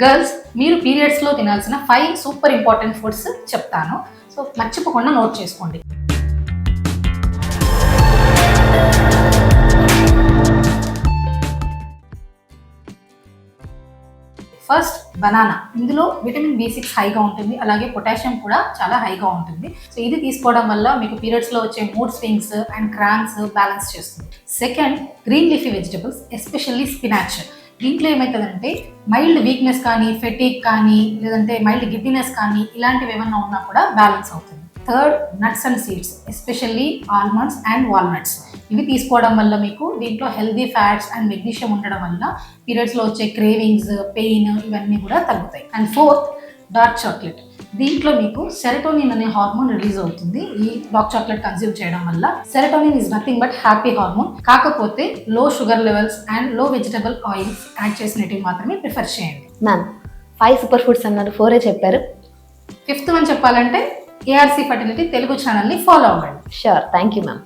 Girls, మీరు పీరియడ్స్లో తినాల్సిన 5 super important foods చెప్తాను. So మర్చిపోకుండా నోట్ చేసుకోండి. First banana. ఇందులో విటమిన్ B6 హైగా ఉంటుంది, అలాగే పొటాషియం కూడా చాలా హైగా ఉంటుంది. సో ఇది తీసుకోవడం వల్ల మీకు పీరియడ్స్లో వచ్చే mood swings and cramps balance చేస్తుంది. Second, green leafy vegetables, especially spinach. దీంట్లో ఏమవుతుందంటే మైల్డ్ వీక్నెస్ కానీ, ఫెటిక్ కానీ, లేదంటే మైల్డ్ గిడ్డినెస్ కానీ ఇలాంటివి ఏమన్నా ఉన్నా కూడా బ్యాలెన్స్ అవుతుంది. Third, nuts and seeds, especially almonds and walnuts. ఇవి తీసుకోవడం వల్ల మీకు దీంట్లో హెల్దీ ఫ్యాట్స్ అండ్ మెగ్నీషియం ఉండడం వల్ల పీరియడ్స్లో వచ్చే క్రేవింగ్స్, పెయిన్ ఇవన్నీ కూడా తగ్గుతాయి. And fourth, dark chocolate. దీంట్లో మీకు సెరటోనిన్ అనే హార్మోన్ రిలీజ్ అవుతుంది ఈ డార్క్ చాక్లెట్ కన్స్యూమ్ చేయడం వల్ల. Serotonin is nothing but happy hormone. కాకపోతే లో షుగర్ లెవెల్స్ అండ్ లో వెజిటబుల్ ఆయిల్స్ యాడ్ చేసినవి మాత్రమే ప్రిఫర్ చేయండి. మ్యామ్ 5 సూపర్ ఫుడ్స్ అన్నారు, 4 చెప్పారు. 5th వన్ చెప్పాలంటే ARC ఫర్టిలిటీ తెలుగు ఛానల్ని ఫాలో అవ్వండి. Sure, thank you ma'am.